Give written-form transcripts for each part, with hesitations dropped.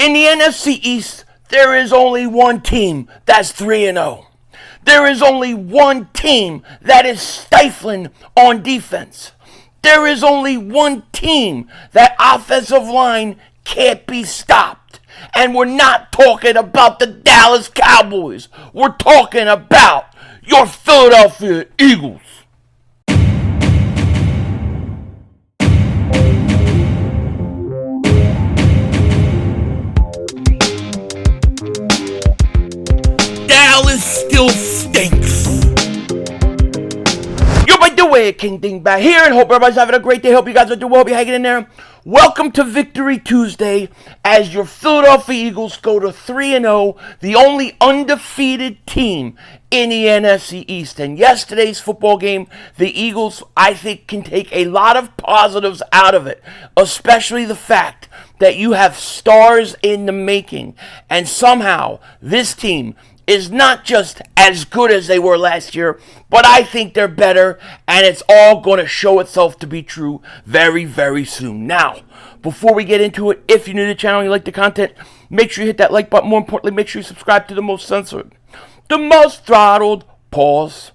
In the NFC East, there is only one team that's 3-0. There is only one team that is stifling on defense. There is only one team that offensive line can't be stopped. And we're not talking about the Dallas Cowboys. We're talking about your Philadelphia Eagles. Dallas still stinks. Yo, by the way, King Dingbat here, and hope everybody's having a great day. Hope you guys are doing well. Hope you're hanging in there. Welcome to Victory Tuesday as your Philadelphia Eagles go to 3-0, the only undefeated team in the NFC East. And yesterday's football game, the Eagles, I think, can take a lot of positives out of it, especially the fact that you have stars in the making. And somehow, this team is not just as good as they were last year, but I think they're better, and it's all going to show itself to be true very, very soon. Now, before we get into it, if you're new to the channel and you like the content, make sure you hit that like button. More importantly, make sure you subscribe to the most censored, the most throttled, pause,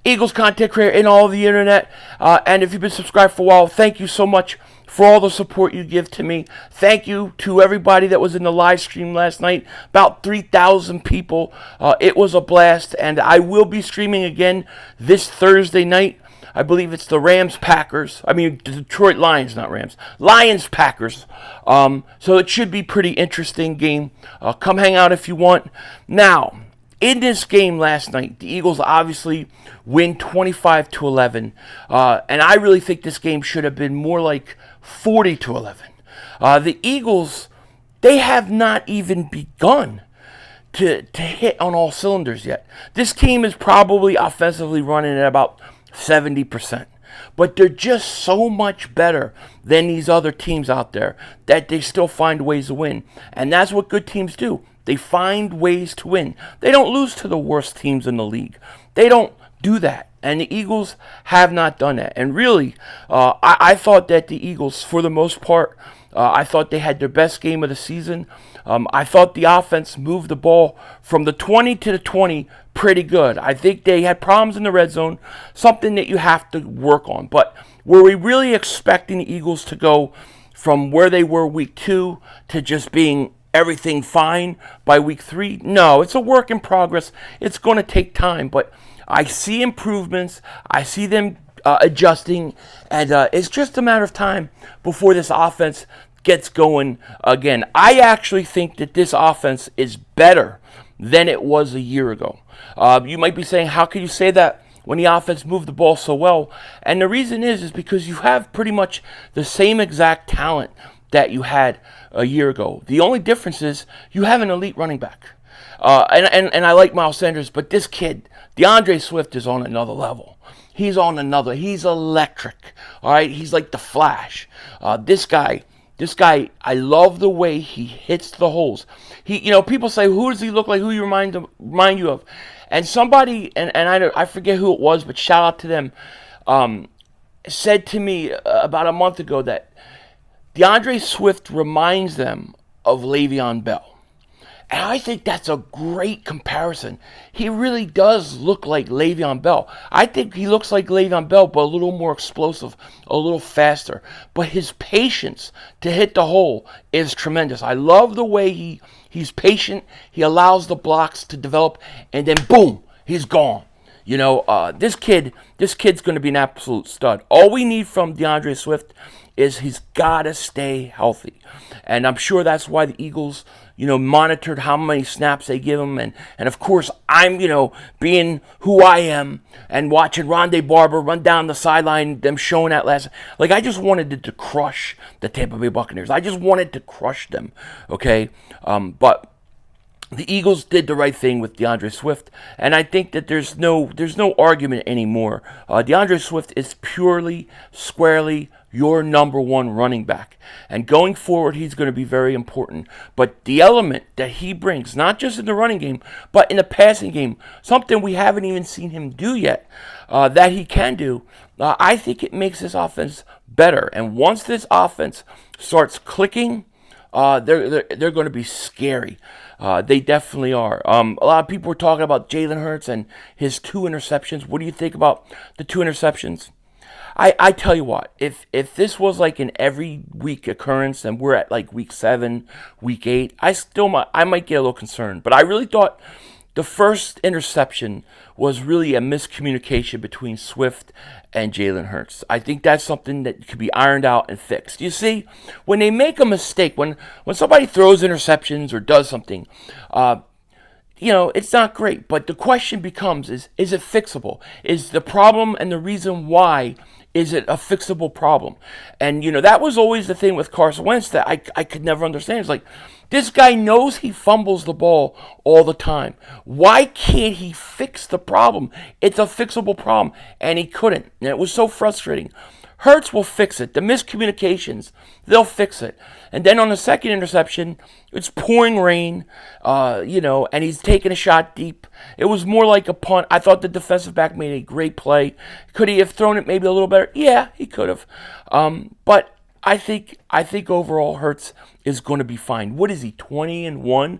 Eagles content creator in all of the internet. And if you've been subscribed for a while, thank you so much for all the support you give to me. Thank you to everybody that was in the live stream last night. About 3,000 people. It was a blast, and I will be streaming again this Thursday night. I believe it's the Rams-Packers. I mean, the Detroit Lions, not Rams. Lions-Packers. So it should be pretty interesting game. Come hang out if you want. Now, in this game last night, the Eagles obviously win 25-11. And I really think this game should have been more like 40-11. The Eagles, they have not even begun to hit on all cylinders yet. This team is probably offensively running at about 70%. But they're just so much better than these other teams out there that they still find ways to win. And that's what good teams do. They find ways to win. They don't lose to the worst teams in the league. They don't do that. And the Eagles have not done that. And really, I thought that the Eagles, for the most part, I thought they had their best game of the season. I thought the offense moved the ball from the 20 to the 20 pretty good. I think they had problems in the red zone, something that you have to work on. But were we really expecting the Eagles to go from where they were week 2 to just being everything fine by week 3? No, it's a work in progress. It's going to take time, but I see improvements. I see them adjusting, and it's just a matter of time before this offense gets going again. I actually think that this offense is better than it was a year ago. You might be saying, how can you say that when the offense moved the ball so well? And the reason is because you have pretty much the same exact talent that you had a year ago. The only difference is you have an elite running back. And I like Miles Sanders, but this kid, DeAndre Swift, is on another level. He's electric. All right, he's like the Flash. This guy, I love the way he hits the holes. People say, who does he look like? Who you remind you of? And somebody, and I forget who it was, but shout out to them, said to me about a month ago that DeAndre Swift reminds them of Le'Veon Bell. And I think that's a great comparison. He really does look like Le'Veon Bell. I think he looks like Le'Veon Bell, but a little more explosive, a little faster. But his patience to hit the hole is tremendous. I love the way he's patient. He allows the blocks to develop, and then boom, he's gone. This kid's going to be an absolute stud. All we need from DeAndre Swift is he's got to stay healthy. And I'm sure that's why the Eagles, monitored how many snaps they give him. And of course, I'm, being who I am and watching Rondé Barber run down the sideline, them showing that last. Like, I just wanted to crush the Tampa Bay Buccaneers. I just wanted to crush them, okay? But the Eagles did the right thing with DeAndre Swift, and I think that there's no argument anymore. DeAndre Swift is purely, squarely your number one running back. And going forward, he's going to be very important. But the element that he brings, not just in the running game, but in the passing game, something we haven't even seen him do yet, that he can do, I think it makes this offense better. And once this offense starts clicking, they're going to be scary. They definitely are. A lot of people were talking about Jalen Hurts and his 2 interceptions. What do you think about the 2 interceptions? I tell you what, if this was like an every week occurrence and we're at like week 7, week 8, I might get a little concerned. But I really thought the first interception was really a miscommunication between Swift and Jalen Hurts. I think that's something that could be ironed out and fixed. You see, when they make a mistake, when somebody throws interceptions or does something, it's not great. But the question becomes, is it fixable? Is the problem and the reason why, is it a fixable problem? And, that was always the thing with Carson Wentz that I could never understand. It's like, this guy knows he fumbles the ball all the time. Why can't he fix the problem? It's a fixable problem, and he couldn't. And it was so frustrating. Hurts will fix it. The miscommunications, they'll fix it. And then on the second interception, it's pouring rain, and he's taking a shot deep. It was more like a punt. I thought the defensive back made a great play. Could he have thrown it maybe a little better? Yeah, he could have. But I think overall Hurts is going to be fine. What is he, 20-1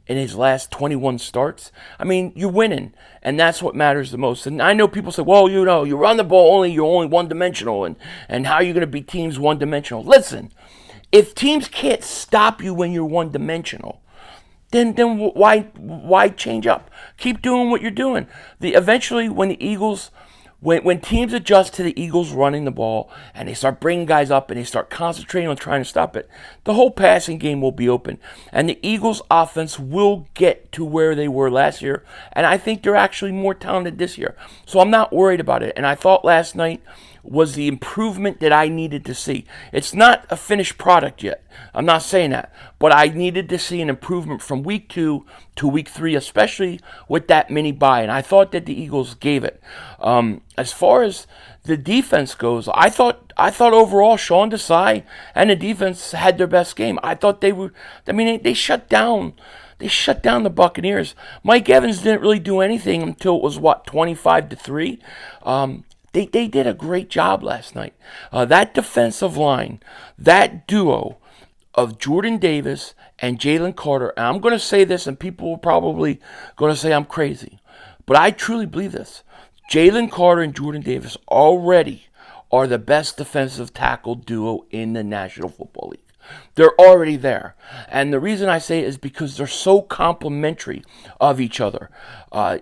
in his last 21 starts? I mean, you're winning, and that's what matters the most. And I know people say, well, you run the ball you're only one-dimensional, and how are you going to beat teams one-dimensional? Listen, if teams can't stop you when you're one-dimensional, then why change up? Keep doing what you're doing. Eventually, when the Eagles... When teams adjust to the Eagles running the ball and they start bringing guys up and they start concentrating on trying to stop it, the whole passing game will be open. And the Eagles' offense will get to where they were last year. And I think they're actually more talented this year. So I'm not worried about it. And I thought last night was the improvement that I needed to see. It's not a finished product yet. I'm not saying that. But I needed to see an improvement from week 2 to week 3, especially with that mini bye. And I thought that the Eagles gave it. As far as the defense goes, I thought overall Sean Desai and the defense had their best game. I thought they shut down. They shut down the Buccaneers. Mike Evans didn't really do anything until it was 25-3. They did a great job last night. That defensive line, that duo of Jordan Davis and Jalen Carter, and I'm going to say this, and people are probably going to say I'm crazy, but I truly believe this. Jalen Carter and Jordan Davis already are the best defensive tackle duo in the National Football League. They're already there. And the reason I say it is because they're so complementary of each other. I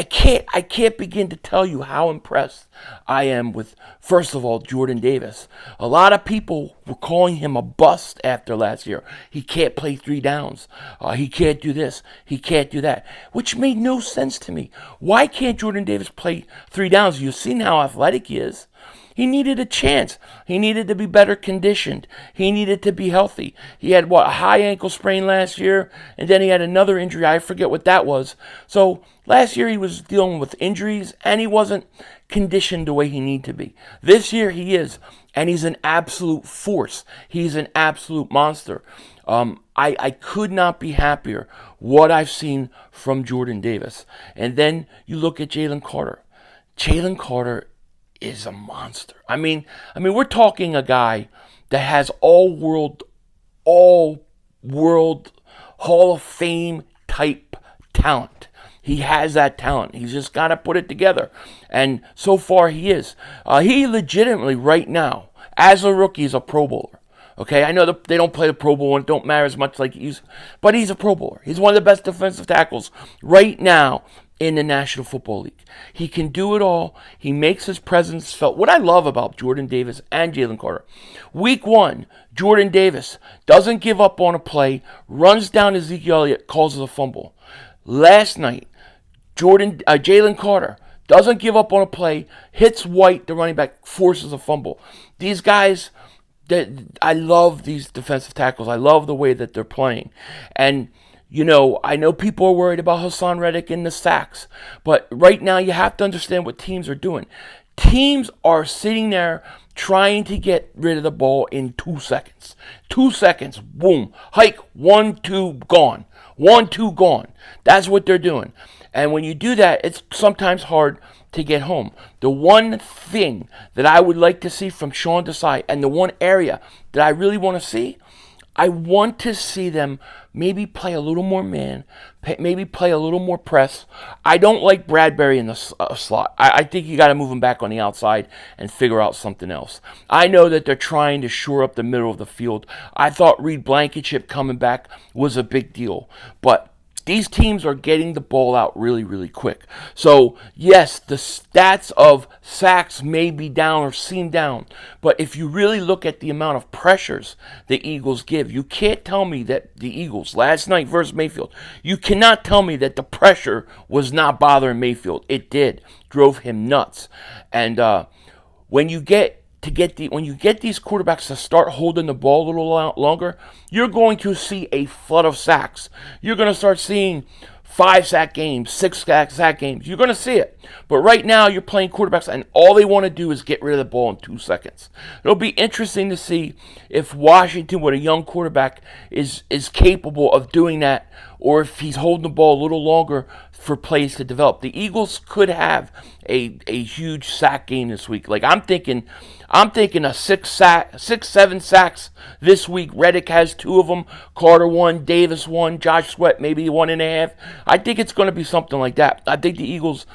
can't begin to tell you how impressed I am with, first of all, Jordan Davis. A lot of people were calling him a bust after last year. He can't play 3 downs. He can't do this. He can't do that, which made no sense to me. Why can't Jordan Davis play 3 downs? You've seen how athletic he is. He needed a chance. He needed to be better conditioned. He needed to be healthy. He had, a high ankle sprain last year, and then he had another injury. I forget what that was. So last year he was dealing with injuries, and he wasn't conditioned the way he needed to be. This year he is, and he's an absolute force. He's an absolute monster. I could not be happier what I've seen from Jordan Davis. And then you look at Jalen Carter. Jalen Carter is a monster. I mean, we're talking a guy that has all world Hall of Fame type talent. He has that talent. He's just got to put it together. And so far he is. He legitimately right now, as a rookie, is a Pro Bowler. Okay, I know they don't play the Pro Bowl and it don't matter as much but he's a Pro Bowler. He's one of the best defensive tackles right now in the National Football League. He can do it all. He makes his presence felt. What I love about Jordan Davis and Jalen Carter, week 1, Jordan Davis doesn't give up on a play, runs down Ezekiel Elliott, causes a fumble. Last night, Jalen Carter doesn't give up on a play, hits White, the running back, forces a fumble. These guys, I love these defensive tackles. I love the way that they're playing. And I know people are worried about Hassan Reddick and the sacks, but right now you have to understand what teams are doing. Teams are sitting there trying to get rid of the ball in 2 seconds. 2 seconds, boom, hike, 1, 2, gone. 1, 2, gone. That's what they're doing. And when you do that, it's sometimes hard to get home. The one thing that I would like to see from Sean Desai, and the one area that I really want to see, I want to see them maybe play a little more man, maybe play a little more press. I don't like Bradbury in the slot. I think you got to move him back on the outside and figure out something else. I know that they're trying to shore up the middle of the field. I thought Reed Blankenship coming back was a big deal, but these teams are getting the ball out really, really quick. So, yes, the stats of sacks may be down or seem down, but if you really look at the amount of pressures the Eagles give, you can't tell me that the Eagles, last night versus Mayfield, you cannot tell me that the pressure was not bothering Mayfield. It did. Drove him nuts. And when you get these quarterbacks to start holding the ball a little longer, you're going to see a flood of sacks. You're going to start seeing 5-sack games, 6-sack games. You're going to see it. But right now, you're playing quarterbacks, and all they want to do is get rid of the ball in 2 seconds. It'll be interesting to see if Washington, with a young quarterback, is capable of doing that, or if he's holding the ball a little longer for plays to develop. The Eagles could have a huge sack game this week. Like I'm thinking a 6-7 sacks this week. Reddick has 2 of them. Carter 1, Davis 1, Josh Sweat maybe 1.5. I think it's going to be something like that. I think the Eagles,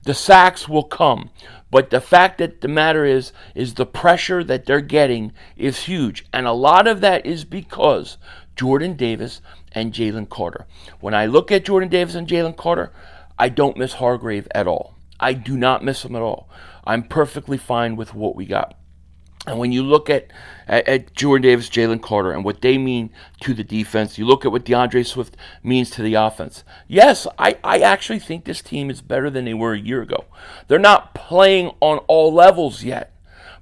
the sacks will come. But the fact that the matter is the pressure that they're getting is huge. And a lot of that is because Jordan Davis and Jalen Carter. When I look at Jordan Davis and Jalen Carter, I don't miss Hargrave at all. I do not miss him at all. I'm perfectly fine with what we got. And when you look at Jordan Davis, Jalen Carter, and what they mean to the defense, you look at what DeAndre Swift means to the offense. Yes, I actually think this team is better than they were a year ago. They're not playing on all levels yet.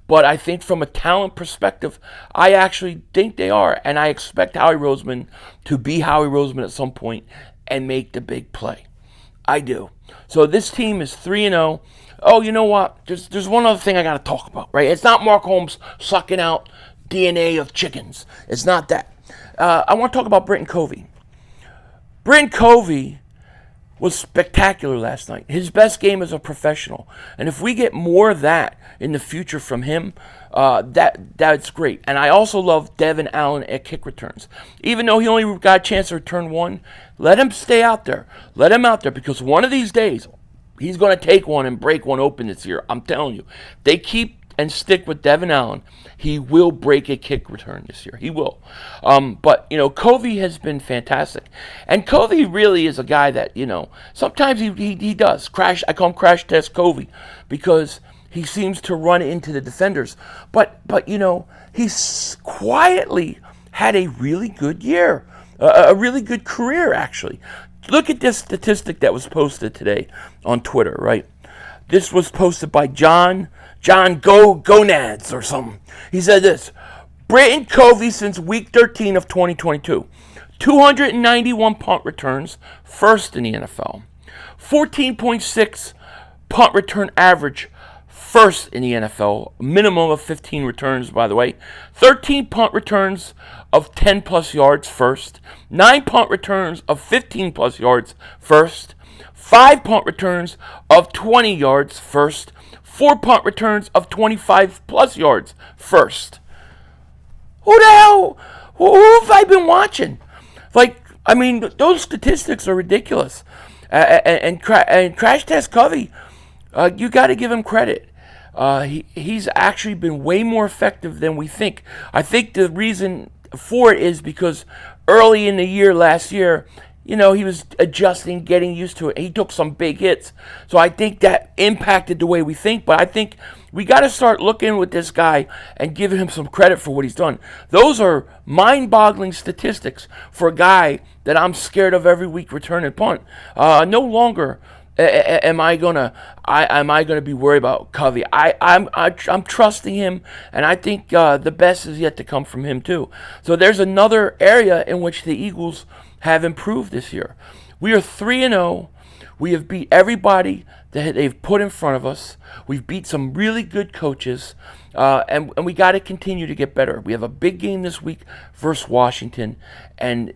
But I think from a talent perspective, I actually think they are. And I expect Howie Roseman to be Howie Roseman at some point and make the big play. I do. So this team is 3-0. Oh, you know what? There's one other thing I got to talk about, right? It's not Mark Holmes sucking out DNA of chickens. It's not that. I want to talk about Britton Covey. Britton Covey was spectacular last night. His best game as a professional. And if we get more of that in the future from him, that's great. And I also love Devin Allen at kick returns. Even though he only got a chance to return 1, let him stay out there. Let him out there because one of these days, he's going to take one and break one open this year. I'm telling you. They keep and stick with Devin Allen, he will break a kick return this year. He will. But, Covey has been fantastic. And Covey really is a guy that, sometimes he does. I call him Crash Test Covey because he seems to run into the defenders. But he's quietly had a really good year, a really good career, actually. Look at this statistic that was posted today on Twitter, right? This was posted by John Gonads or something. He said this: Britton Covey since week 13 of 2022. 291 punt returns, first in the NFL. 14.6 punt return average, first in the NFL. Minimum of 15 returns, by the way. 13 punt returns of 10 plus yards, first. 9 punt returns of 15 plus yards, first. 5 punt returns of 20 yards, first. 4 punt returns of 25 plus yards, first. Who the hell? Who have I been watching? Those statistics are ridiculous. And Crash Test Covey, you got to give him credit. He's actually been way more effective than we think. I think the reason for it is because early in the year, last year, he was adjusting, getting used to it. He took some big hits. So I think that impacted the way we think. But I think we got to start looking with this guy and giving him some credit for what he's done. Those are mind-boggling statistics for a guy that I'm scared of every week returning punt. No longer am I gonna be worried about Covey. I'm trusting him, and I think the best is yet to come from him too. So there's another area in which the Eagles have improved this year. We are 3-0. We have beat everybody that they've put in front of us. We've beat some really good coaches, and we got to continue to get better. We have a big game this week versus Washington, and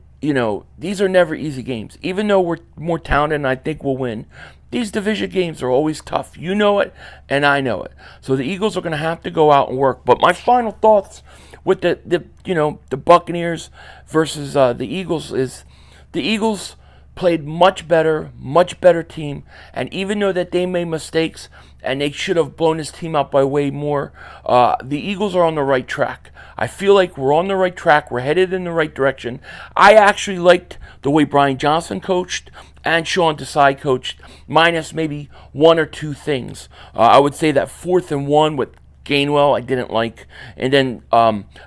these are never easy games. Even though we're more talented and I think we'll win, these division games are always tough. You know it, and I know it. So the Eagles are going to have to go out and work. But my final thoughts with the Buccaneers versus the Eagles is the Eagles played much better team. And even though that they made mistakes and they should have blown this team out by way more, the Eagles are on the right track. I feel like we're on the right track. We're headed in the right direction. I actually liked the way Brian Johnson coached and Sean Desai coached, minus maybe one or two things. I would say that 4th and 1 with Gainwell I didn't like. And then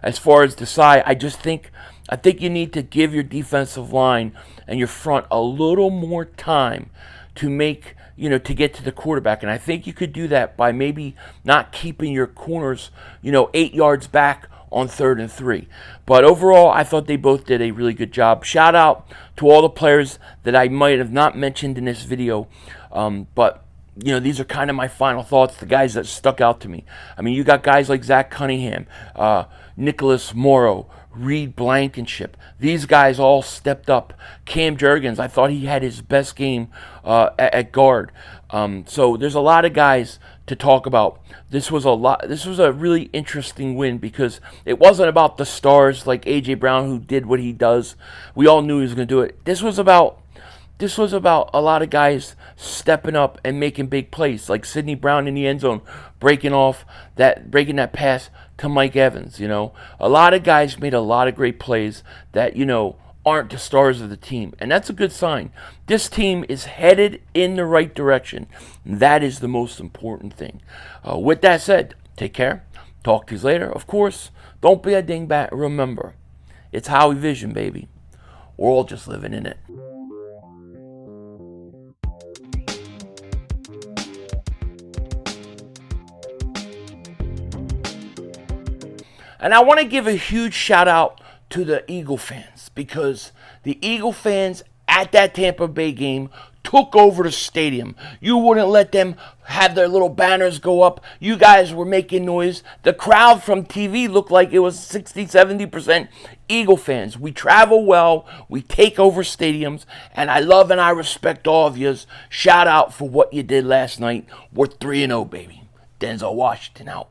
as far as Desai, I think you need to give your defensive line and your front a little more time to make, to get to the quarterback. And I think you could do that by maybe not keeping your corners, 8 yards back on 3rd and 3. But overall, I thought they both did a really good job. Shout out to all the players that I might have not mentioned in this video. But these are kind of my final thoughts, the guys that stuck out to me. I mean, you got guys like Zach Cunningham, Nicholas Morrow, Reed Blankenship. These guys all stepped up. Cam Jurgens, I thought he had his best game at guard. So there's a lot of guys to talk about. This was a really interesting win because it wasn't about the stars like A.J. Brown who did what he does. We all knew he was going to do it. This was about a lot of guys stepping up and making big plays, like Sidney Brown in the end zone, breaking that pass to Mike Evans. A lot of guys made a lot of great plays that aren't the stars of the team, and that's a good sign. This team is headed in the right direction. That is the most important thing. With that said, take care. Talk to you later. Of course, don't be a dingbat. Remember, it's Howie Vision, baby. We're all just living in it. And I want to give a huge shout out to the Eagle fans, because the Eagle fans at that Tampa Bay game took over the stadium. You wouldn't let them have their little banners go up. You guys were making noise. The crowd from TV looked like it was 60-70% Eagle fans. We travel well. We take over stadiums. And I love and I respect all of yous. Shout out for what you did last night. We're 3-0, baby. Denzel Washington out.